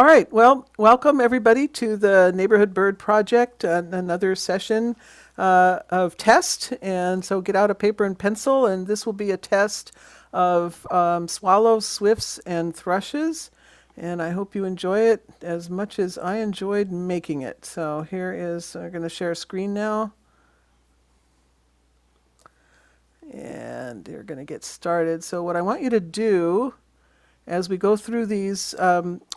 All right. Well, welcome everybody to the Neighborhood Bird Project, another session of test. And so get out a paper and pencil, and this will be a test of swallows, swifts, and thrushes. And I hope you enjoy it as much as I enjoyed making it. So here is, I'm going to share a screen now. And you're going to get started. So what I want you to do as we go through these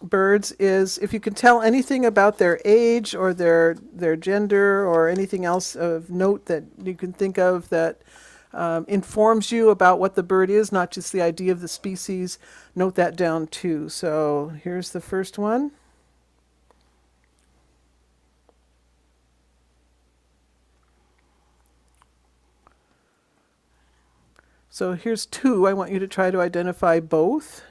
birds is if you can tell anything about their age or their gender or anything else of note that you can think of that informs you about what the bird is, not just the idea of the species, note that down too. So here's the first one. So here's two. I want you to try to identify both.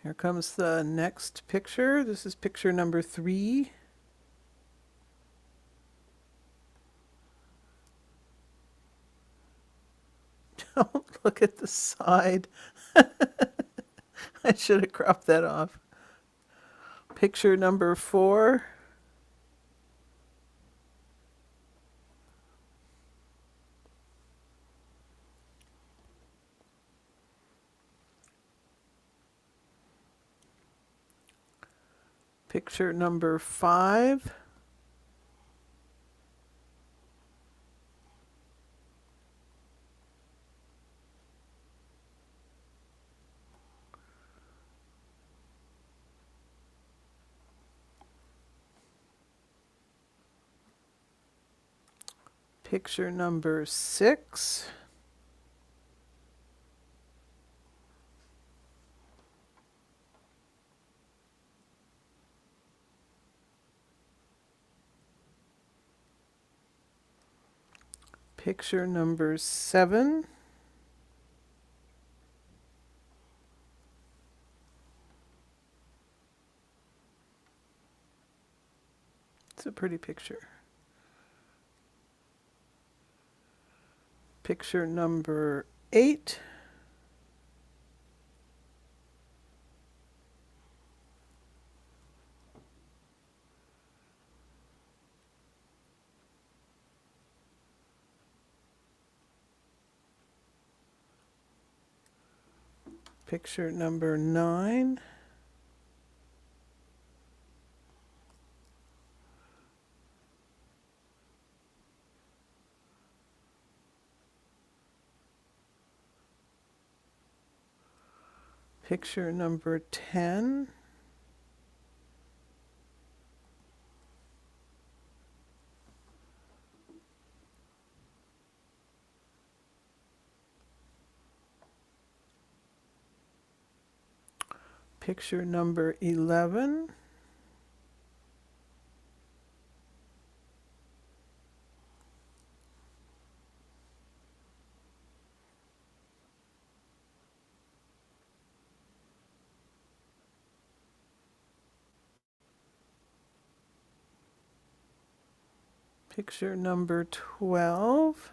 Here comes the next picture. This is picture number 3. Don't look at the side. I should have cropped that off. Picture number 4. Picture number 5. Picture number 6. Picture number 7. It's a pretty picture. Picture number 8. Picture number 9. Picture number 10. Picture number 11. Picture number 12.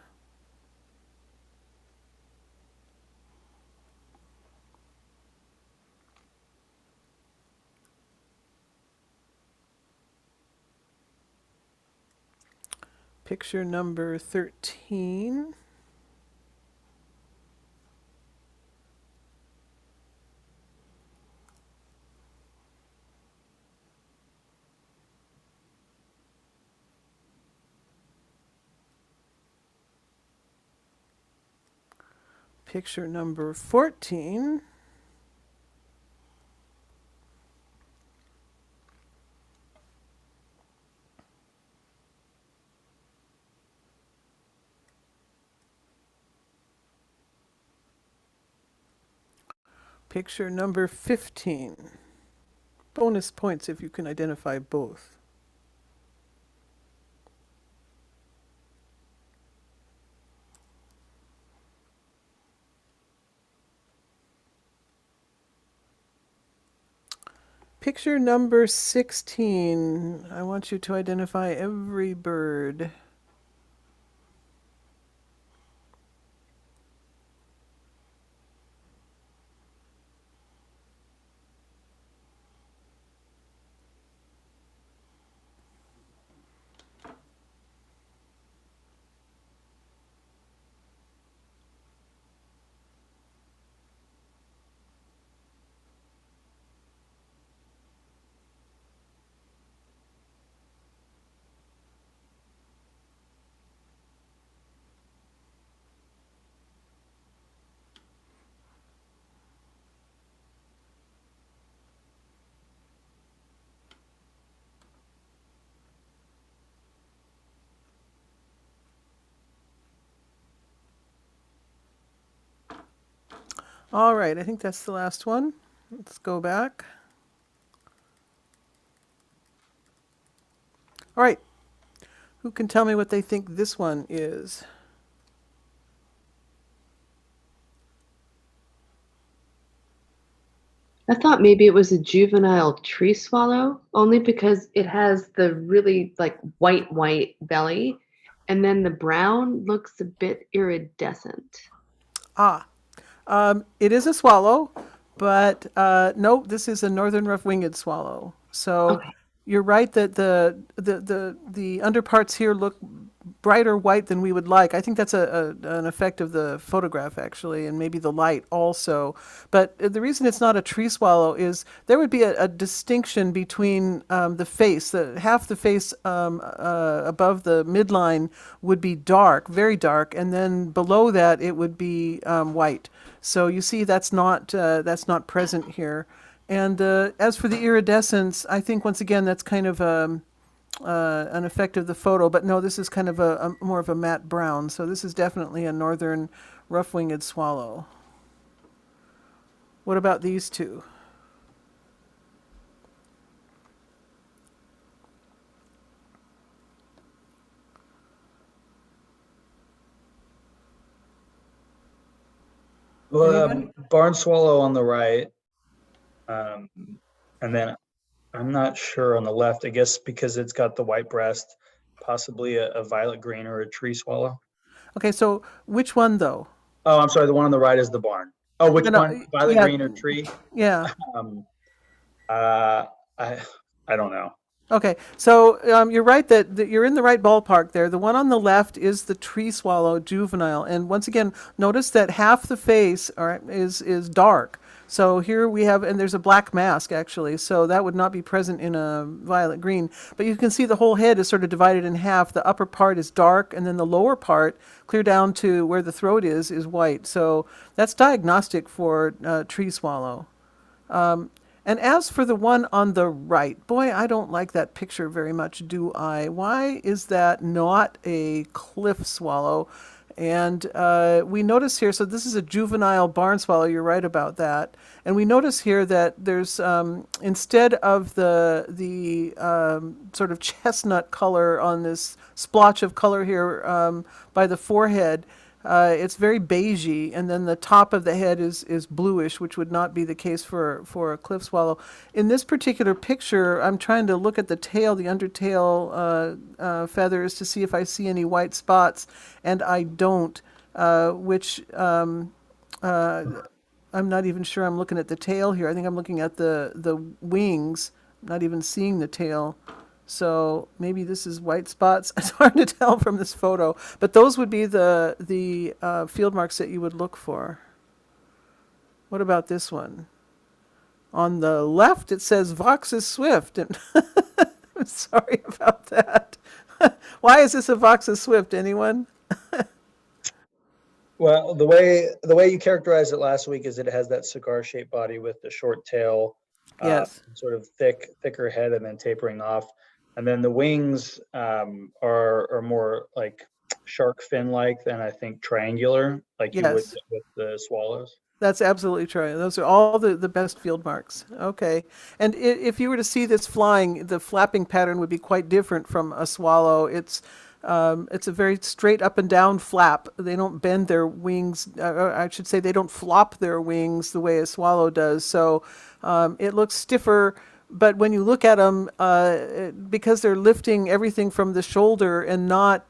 Picture number 13. Picture number 14. Picture number 15. Bonus points if you can identify both. Picture number 16. I want you to identify every bird. All right, I think that's the last one. Let's go back. All right, who can tell me what they think this one is? I thought maybe it was a juvenile tree swallow, only because it has the really like white belly, and then the brown looks a bit iridescent. Ah, it is a swallow, but no, this is a northern rough-winged swallow. So Okay. you're right that the underparts here look brighter white than we would like. I think that's an effect of the photograph actually, and maybe the light also. But the reason it's not a tree swallow is there would be a distinction between the face. Half the face above the midline would be dark, very dark, and then below that it would be white. So you see, that's not present here. And as for the iridescence, I think once again that's kind of an effect of the photo. But no, this is kind of a more of a matte brown. So this is definitely a northern rough-winged swallow. What about these two? Well, Anyone? barn swallow on the right, um, and then I'm not sure on the left. I guess because it's got the white breast, possibly a violet green or a tree swallow. Okay, so which one though? Oh, I'm sorry. The one on the right is the barn. Oh, which No, one? no, Violet yeah, green or tree? yeah. Um, uh, I I don't know. Okay, so you're right that you're in the right ballpark there. The one on the left is the tree swallow juvenile, and once again, notice that half the face is dark. So here we have, and there's a black mask actually, so that would not be present in a violet green. But you can see the whole head is sort of divided in half. The upper part is dark, and then the lower part, clear down to where the throat is white. So that's diagnostic for tree swallow. And as for the one on the right, boy, I don't like that picture very much, do I? Why is that not a cliff swallow? And we notice here, so this is a juvenile barn swallow, you're right about that. And we notice here that there's, instead of the sort of chestnut color on this splotch of color here by the forehead, it's very beigey, and then the top of the head is bluish, which would not be the case for a cliff swallow. In this particular picture, I'm trying to look at the tail, the undertail feathers, to see if I see any white spots, and I don't. Which I'm not even sure I'm looking at the tail here. I think I'm looking at the wings, not even seeing the tail. So maybe this is white spots. It's hard to tell from this photo, but those would be the field marks that you would look for. What about this one? On the left, it says Vox is Swift, and I'm sorry about that. Why is this a Vox is Swift? Anyone? Well, the way you characterized it last week is it has that cigar-shaped body with the short tail, Yes, sort of thicker head, and then tapering off. And then the wings are more like shark fin-like than I think triangular, like you would yes. get with the swallows. That's absolutely true. Those are all the best field marks. Okay. And if you were to see this flying, the flapping pattern would be quite different from a swallow. It's a very straight up and down flap. They don't bend their wings, I should say they don't flop their wings the way a swallow does. So it looks stiffer but when you look at them, because they're lifting everything from the shoulder and not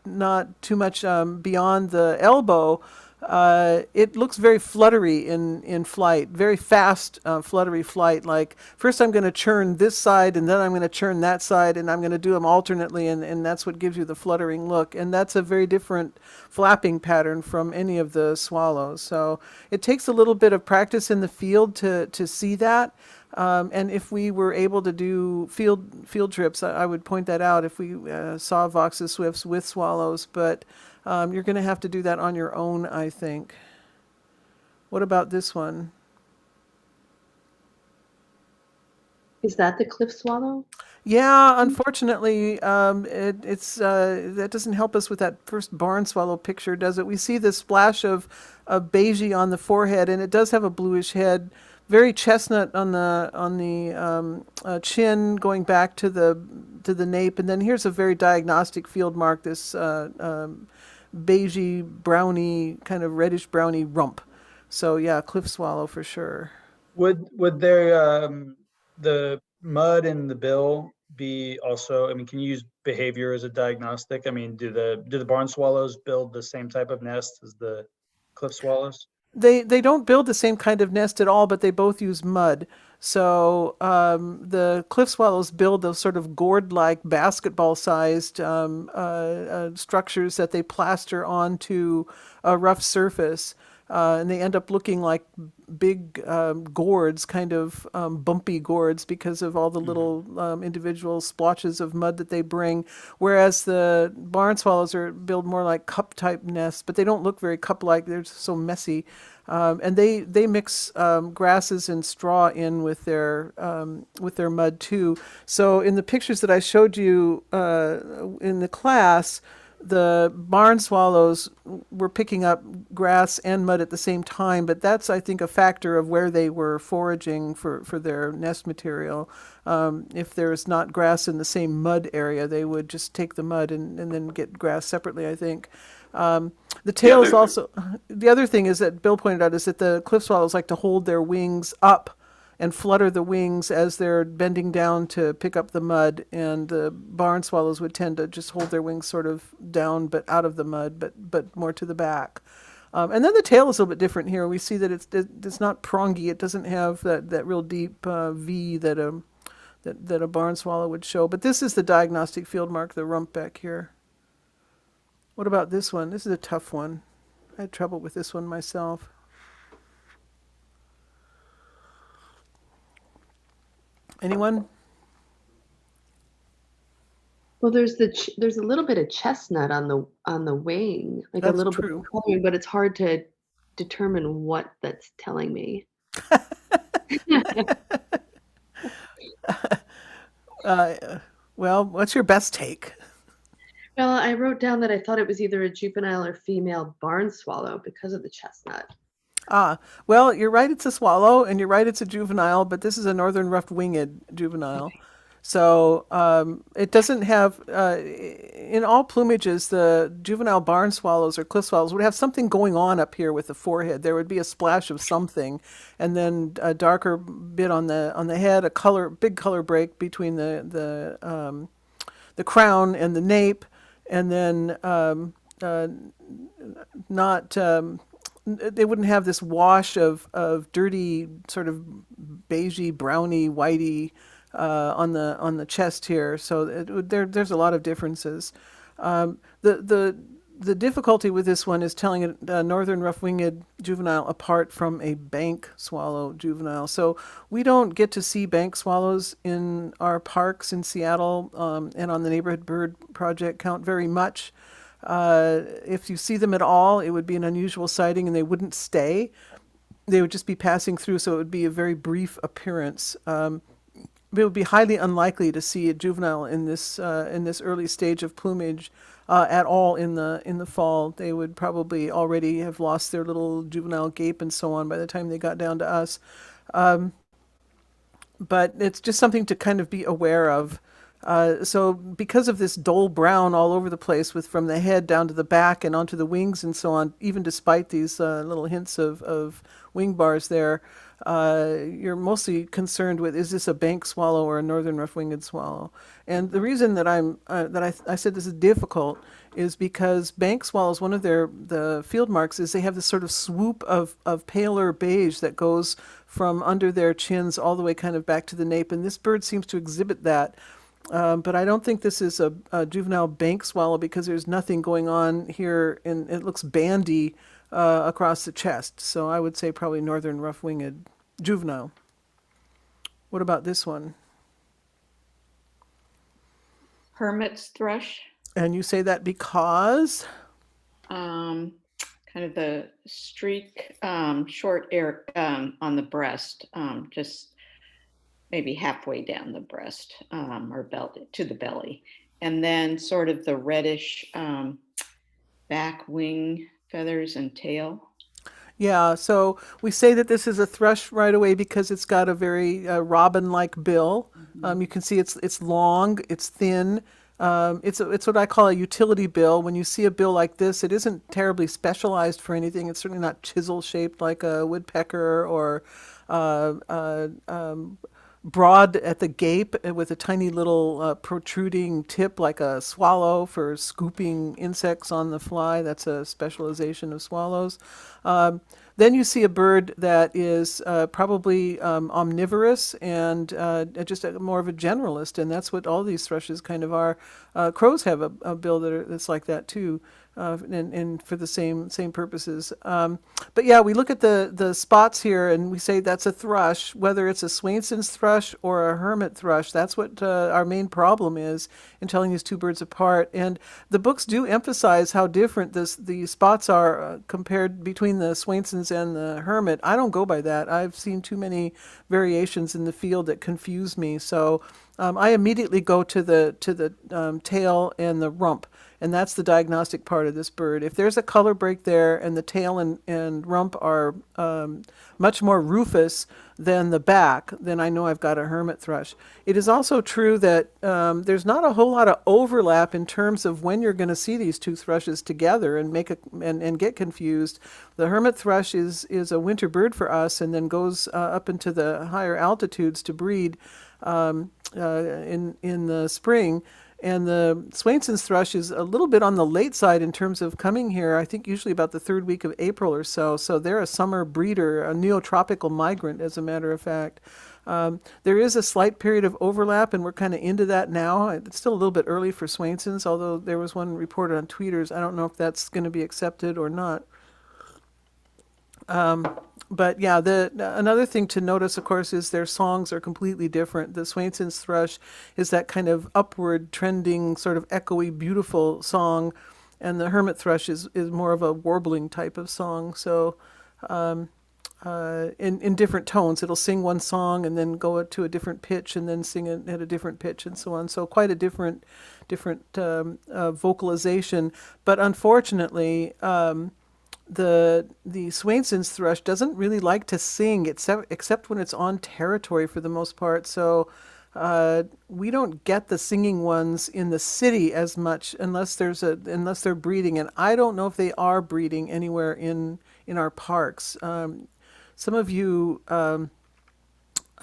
too much beyond the elbow, it looks very fluttery in flight, very fast fluttery flight. Like first I'm going to churn this side and then I'm going to churn that side and I'm going to do them alternately, and that's what gives you the fluttering look. And that's a very different flapping pattern from any of the swallows. So it takes a little bit of practice in the field to see that. And if we were able to do field trips, I would point that out if we saw Voxus swifts with swallows. But you're going to have to do that on your own, I think. What about this one? Is that the cliff swallow? Yeah, unfortunately, it's that doesn't help us with that first barn swallow picture, does it? We see the splash of beigey on the forehead, and it does have a bluish head, very chestnut on the chin, going back to the nape, and then here's a very diagnostic field mark. This beigey browny kind of reddish browny rump. So yeah, cliff swallow for sure. Would there the mud in the bill be also? I mean, can you use behavior as a diagnostic? I mean, do the barn swallows build the same type of nest as the cliff swallows? They don't build the same kind of nest at all, but they both use mud. So the cliff swallows build those sort of gourd-like basketball-sized structures that they plaster onto a rough surface, and they end up looking like big gourds, kind of bumpy gourds, because of all the Hmm. little individual splotches of mud that they bring. Whereas the barn swallows are build more like cup-type nests, but they don't look very cup-like. They're just so messy. And they mix grasses and straw in with their mud too. So in the pictures that I showed you in the class, the barn swallows were picking up grass and mud at the same time, but that's, I think, a factor of where they were foraging for their nest material. If there's not grass in the same mud area, they would just take the mud and then get grass separately, I think. The tail is also, the other thing is that Bill pointed out is that the cliff swallows like to hold their wings up and flutter the wings as they're bending down to pick up the mud, and the barn swallows would tend to just hold their wings sort of down but out of the mud, but more to the back. And then the tail is a little bit different here. We see that it's not prongy. It doesn't have that real deep V that a barn swallow would show. But this is the diagnostic field mark, the rump back here. What about this one? This is a tough one. I had trouble with this one myself. Anyone? Well, there's a little bit of chestnut on the wing, like a That's little bit of true. coloring, but it's hard to determine what that's telling me. Uh, well, what's your best take? Well, I wrote down that I thought it was either a juvenile or female barn swallow because of the chestnut. Ah, well, you're right, it's a swallow, and you're right, it's a juvenile, but this is a northern rough-winged juvenile. Okay. So it doesn't have, in all plumages, the juvenile barn swallows or cliff swallows would have something going on up here with the forehead. There would be a splash of something, and then a darker bit on the head, big color break between the crown and the nape, and then not they wouldn't have this wash of dirty sort of beigey, browny, whitey on the chest here. So there's a lot of differences. The difficulty with this one is telling a northern rough-winged juvenile apart from a bank swallow juvenile. So we don't get to see bank swallows in our parks in Seattle and on the Neighborhood Bird Project count very much. If you see them at all, it would be an unusual sighting, and they wouldn't stay. They would just be passing through, so it would be a very brief appearance. It would be highly unlikely to see a juvenile in this early stage of plumage at all in the fall. They would probably already have lost their little juvenile gape and so on by the time they got down to us. But it's just something to kind of be aware of. So because of this dull brown all over the place, with from the head down to the back and onto the wings and so on, even despite these little hints of wing bars there, you're mostly concerned with, is this a bank swallow or a northern rough-winged swallow? And the reason that I said this is difficult is because bank swallows, one of the field marks is they have this sort of swoop of paler beige that goes from under their chins all the way kind of back to the nape, and this bird seems to exhibit that. But I don't think this is a juvenile bank swallow because there's nothing going on here, and it looks bandy across the chest. So I would say probably northern rough-winged juvenile. What about this one? Hermit's thrush, And you say that because um, kind of the streak, short air on the breast, just maybe halfway down the breast, or belly to the belly, and then sort of the reddish back wing feathers and tail. yeah, so we say that this is a thrush right away because it's got a very robin-like bill. Mhm. You can see it's long, it's thin. It's what I call a utility bill. When you see a bill like this, it isn't terribly specialized for anything. It's certainly not chisel shaped like a woodpecker or uh, uh, um, broad at the gape with a tiny little protruding tip like a swallow for scooping insects on the fly. That's a specialization of swallows. Um, then you see a bird that is probably omnivorous and just more of a generalist, and that's what all these thrushes kind of are. Crows have a bill that's like that too, and for the same purposes. But yeah, we look at the spots here and we say that's a thrush, whether it's a Swainson's thrush or a hermit thrush. That's what our main problem is in telling these two birds apart. And the books do emphasize how different the spots are compared between the Swainson's and the hermit. I don't go by that. I've seen too many variations in the field that confuse me. So I immediately go to the tail and the rump, and that's the diagnostic part of this bird. If there's a color break there and the tail and rump are much more rufous than the back, then I know I've got a hermit thrush. It is also true that there's not a whole lot of overlap in terms of when you're going to see these two thrushes together and and get confused. The hermit thrush is a winter bird for us, and then goes up into the higher altitudes to breed in the spring. And the Swainson's thrush is a little bit on the late side in terms of coming here. I think usually about the third week of April or so. So they're a summer breeder, a neotropical migrant, as a matter of fact. There is a slight period of overlap, and we're kind of into that now. It's still a little bit early for Swainson's, although there was one reported on tweeters. I don't know if that's going to be accepted or not. But yeah, another thing to notice, of course, is their songs are completely different. The Swainson's thrush is that kind of upward trending, sort of echoey, beautiful song, and the hermit thrush is more of a warbling type of song. So in different tones, it'll sing one song and then go to a different pitch and then sing it at a different pitch and so on. So quite a different vocalization. But unfortunately, the Swainson's thrush doesn't really like to sing except when it's on territory for the most part. So we don't get the singing ones in the city as much unless they're breeding, and I don't know if they are breeding anywhere in our parks. Some of you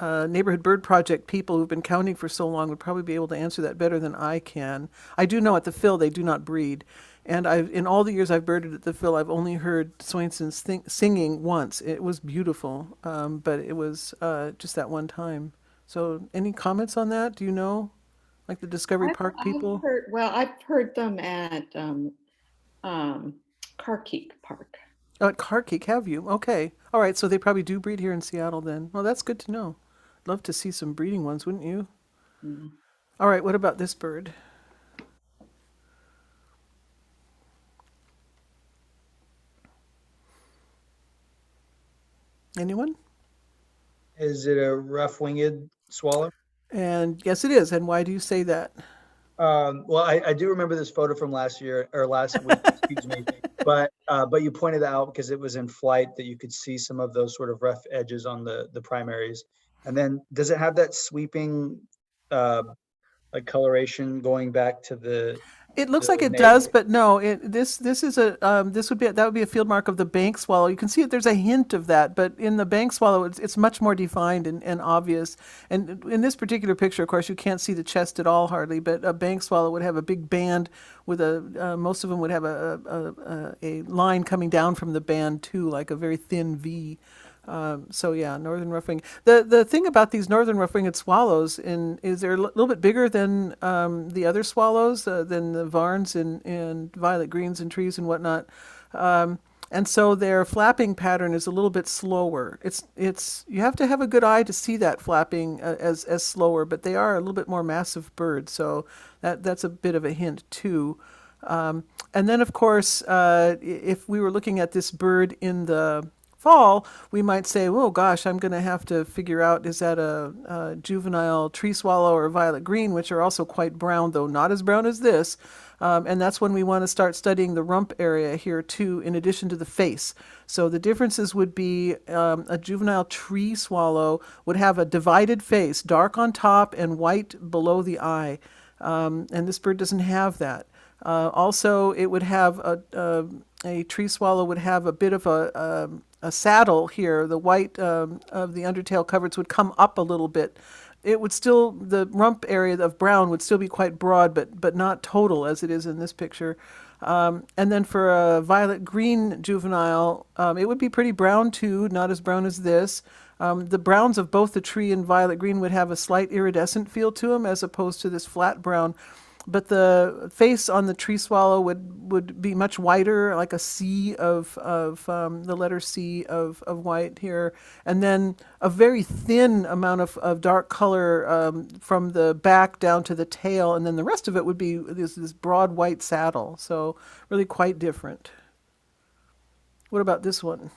neighborhood bird project people who've been counting for so long would probably be able to answer that better than I can. I do know at the Phil they do not breed. And in all the years I've birded at the Phil, I've only heard Swainson's singing once. It was beautiful, but it was just that one time. So, any comments on that? Do you know, like the Discovery Park people? I've heard them at Carkeek Park. Oh, at Carkeek, have you? Okay, all right. So they probably do breed here in Seattle then. Well, that's good to know. Love to see some breeding ones, wouldn't you? Mm. All right. What about this bird? Anyone? Is it a rough-winged swallow? And yes, it is. And why do you say that? Well, I do remember this photo from last year or last week, excuse me. But you pointed out because it was in flight that you could see some of those sort of rough edges on the primaries. And then does it have that sweeping like coloration going back to the It looks like the it does, navel? but no. This is a this would be that would be a field mark of the bank swallow. You can see that there's a hint of that, but in the bank swallow, it's much more defined and obvious. And in this particular picture, of course, you can't see the chest at all hardly. But a bank swallow would have a big band with most of them would have a line coming down from the band too, like a very thin V. So yeah, northern rough-winged. The thing about these northern rough-winged swallows is they're a little bit bigger than the other swallows, than the varns and violet greens and trees and whatnot. And so their flapping pattern is a little bit slower. It's you have to have a good eye to see that flapping as slower, but they are a little bit more massive birds, so that's a bit of a hint too. And then, of course, if we were looking at this bird in the fall, we might say, oh gosh, I'm going to have to figure out, is that a juvenile tree swallow or violet green, which are also quite brown, though not as brown as this. And that's when we want to start studying the rump area here too, in addition to the face. So the differences would be a juvenile tree swallow would have a divided face, dark on top and white below the eye. And this bird doesn't have that. Also, it would have a tree swallow would have a bit of a saddle here. The white of the undertail coverts would come up a little bit. It would still, the rump area of brown would still be quite broad, but not total as it is in this picture. And then for a violet green juvenile, it would be pretty brown too, not as brown as this. The browns of both the tree and violet green would have a slight iridescent feel to them as opposed to this flat brown. But the face on the tree swallow would be much whiter, like a C of the letter C of white here, and then a very thin amount of dark color from the back down to the tail, and then the rest of it would be this broad white saddle. So really quite different. What about this one?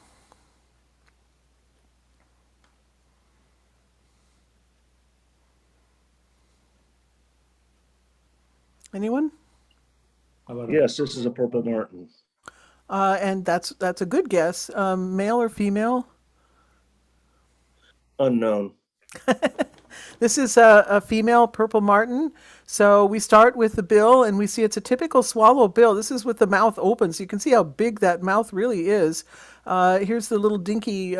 Anyone? Yes, this is a purple martin. And that's a good guess. Male or female? Unknown. This is a female purple martin. So we start with the bill, and we see it's a typical swallow bill. This is with the mouth open, so you can see how big that mouth really is. Here's the little dinky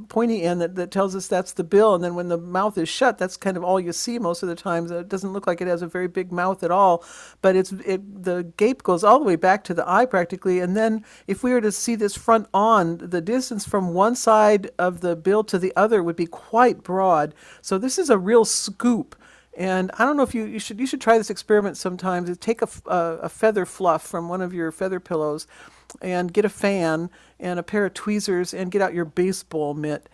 pointy end that tells us that's the bill, and then when the mouth is shut, that's kind of all you see most of the time. It doesn't look like it has a very big mouth at all, but the gape goes all the way back to the eye practically, and then if we were to see this front on, the distance from one side of the bill to the other would be quite broad. So this is a real scoop. And I don't know if you should try this experiment sometimes. Take a feather fluff from one of your feather pillows and get a fan and a pair of tweezers and get out your baseball mitt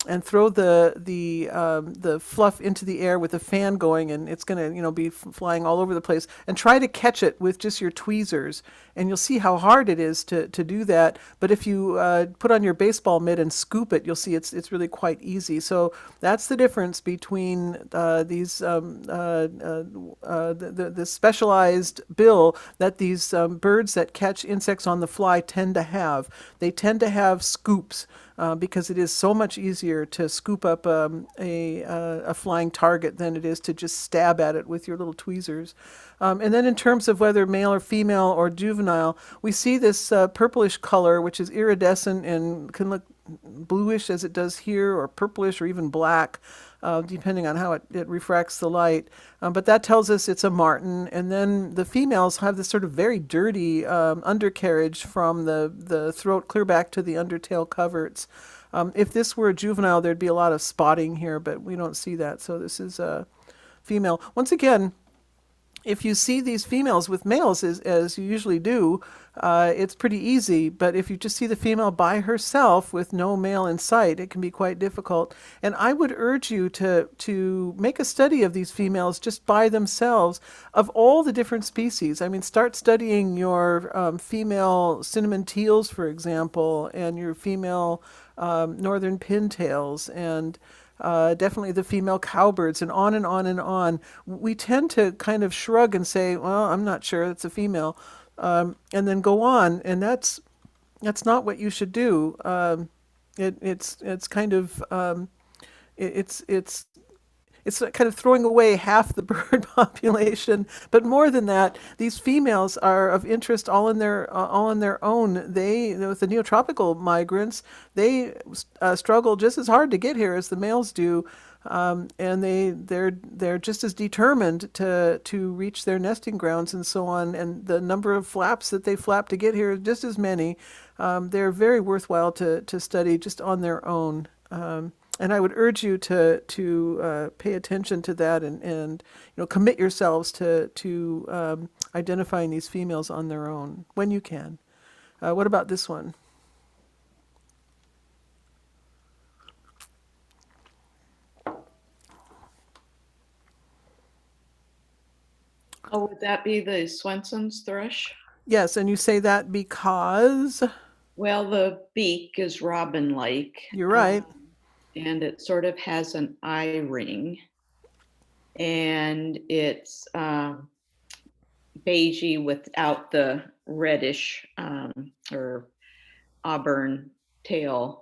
and throw the fluff into the air with the fan going, and it's going to be flying all over the place. And try to catch it with just your tweezers, and you'll see how hard it is to do that. But if you put on your baseball mitt and scoop it, you'll see it's really quite easy. So that's the difference between the specialized bill that these birds that catch insects on the fly tend to have. They tend to have scoops. Because it is so much easier to scoop up a flying target than it is to just stab at it with your little tweezers. And then in terms of whether male or female or juvenile, we see this purplish color, which is iridescent and can look bluish as it does here, or purplish, or even black, depending on how it refracts the light. But that tells us it's a martin. And then the females have this sort of very dirty undercarriage from the throat clear back to the undertail coverts. If this were a juvenile, there'd be a lot of spotting here, but we don't see that. So this is a female. Once again, if you see these females with males, as you usually do, it's pretty easy. But if you just see the female by herself with no male in sight, it can be quite difficult. And I would urge you to make a study of these females just by themselves, of all the different species. I mean, start studying your female cinnamon teals, for example, and your female northern pintails, and definitely the female cowbirds, and on and on and on. We tend to kind of shrug and say, well, I'm not sure, it's a female, and then go on, and that's not what you should do. It's kind of it's it's kind of throwing away half the bird population. But more than that, these females are of interest all on their own. They, with the neotropical migrants, they struggle just as hard to get here as the males do. And they're just as determined to reach their nesting grounds and so on. And the number of flaps that they flap to get here is just as many. They're very worthwhile to study just on their own. And I would urge you to pay attention to that and commit yourselves to identifying these females on their own when you can. What about this one? Oh, would that be the Swenson's thrush? Yes, and you say that because Well, the beak is robin-like. you're right. And it sort of has an eye ring. And it's beigey without the reddish or auburn tail.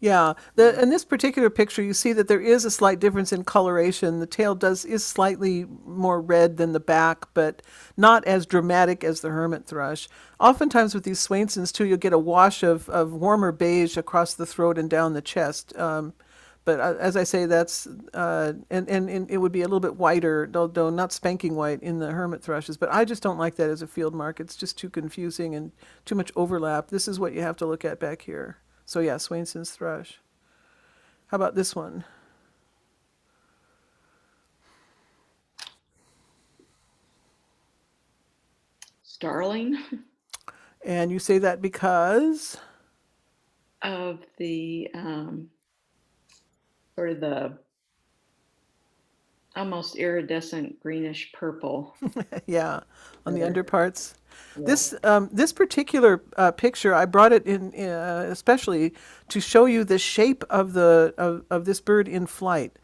Yeah, in this particular picture, you see that there is a slight difference in coloration. The tail is slightly more red than the back, but not as dramatic as the hermit thrush. Oftentimes with these Swainsons too, you'll get a wash of warmer beige across the throat and down the chest. But as I say, that's and it would be a little bit whiter, though not spanking white in the hermit thrushes. But I just don't like that as a field mark. It's just too confusing and too much overlap. This is what you have to look at back here. So yeah, Swainson's thrush. How about this one? Starling And you say that because? of the sort of the almost iridescent greenish purple. Yeah, on the There. underparts. Yeah. This particular picture, I brought it in especially to show you the shape of of this bird in flight.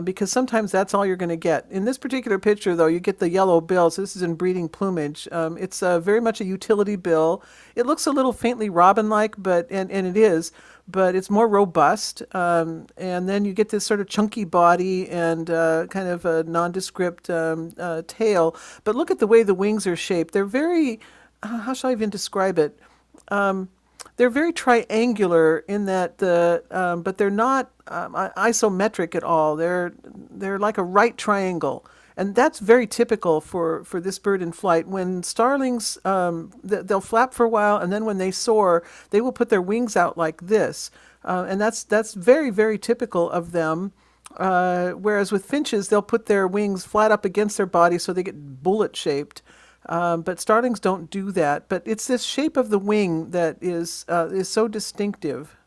Because sometimes that's all you're going to get. In this particular picture, though, you get the yellow bill. So this is in breeding plumage. It's very much a utility bill. It looks a little faintly robin-like, and it is, but it's more robust. And then you get this sort of chunky body and kind of a nondescript tail. But look at the way the wings are shaped. They're very, how shall I even describe it? They're very triangular in that but they're not isometric at all. They're like a right triangle, and that's very typical for this bird in flight. When starlings, they'll flap for a while, and then when they soar, they will put their wings out like this, and that's very, very typical of them. Whereas with finches, they'll put their wings flat up against their body so they get bullet shaped. But starlings don't do that. But it's this shape of the wing that is so distinctive.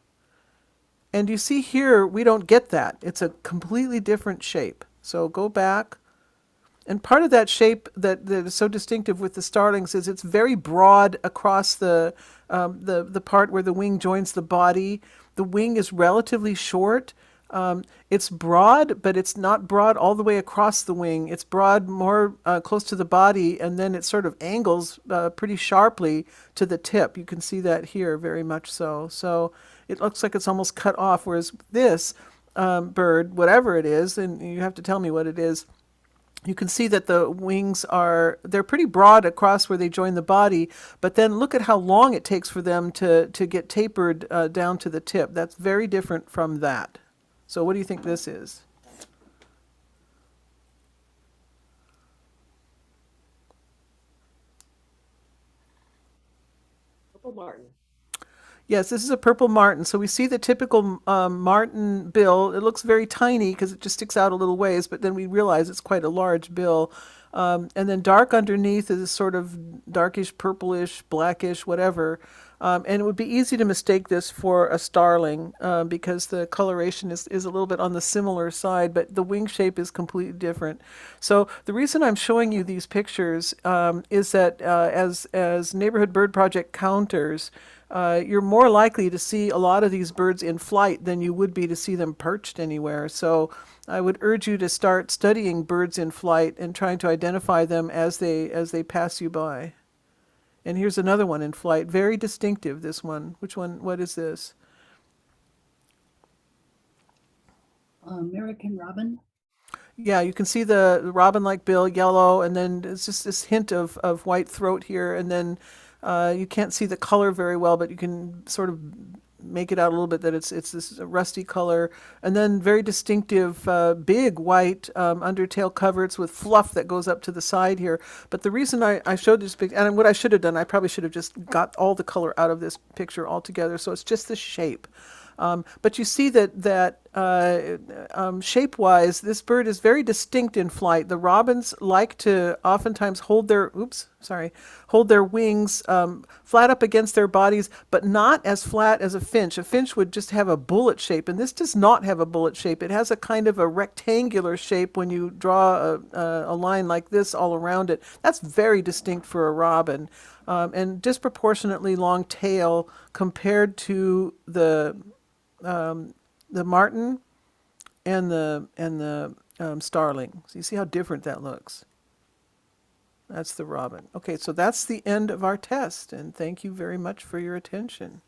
And you see here, we don't get that. It's a completely different shape. So go back. And part of that shape that is so distinctive with the starlings is it's very broad across the part where the wing joins the body. The wing is relatively short. It's broad, but it's not broad all the way across the wing. It's broad more close to the body, and then it sort of angles pretty sharply to the tip. You can see that here very much so. So it looks like it's almost cut off, whereas this bird, whatever it is, and you have to tell me what it is, you can see that the wings they're pretty broad across where they join the body, but then look at how long it takes for them to get tapered down to the tip. That's very different from that. So what do you think this is? Purple martin. Yes, this is a purple martin. So we see the typical martin bill. It looks very tiny because it just sticks out a little ways, but then we realize it's quite a large bill. And then dark underneath is sort of darkish, purplish, blackish, whatever. And it would be easy to mistake this for a starling because the coloration is a little bit on the similar side, but the wing shape is completely different. So the reason I'm showing you these pictures is that as Neighborhood Bird Project counters, you're more likely to see a lot of these birds in flight than you would be to see them perched anywhere. So I would urge you to start studying birds in flight and trying to identify them as they pass you by. And here's another one in flight, very distinctive, this one. Which one, what is this? American robin. Yeah, you can see the robin-like bill, yellow, and then it's just this hint of white throat here, and then you can't see the color very well, but you can sort of make it out a little bit that it's this rusty color, and then very distinctive big white undertail coverts with fluff that goes up to the side here. But the reason I showed this picture, and what I should have done, I probably should have just got all the color out of this picture altogether, so it's just the shape. But you see that shape-wise, this bird is very distinct in flight. The robins like to oftentimes hold their wings flat up against their bodies, but not as flat as a finch. A finch would just have a bullet shape, and this does not have a bullet shape. It has a kind of a rectangular shape when you draw a line like this all around it. That's very distinct for a robin, and disproportionately long tail compared to the martin and the starling. So you see how different that looks. That's the robin. Okay, so that's the end of our test, and thank you very much for your attention.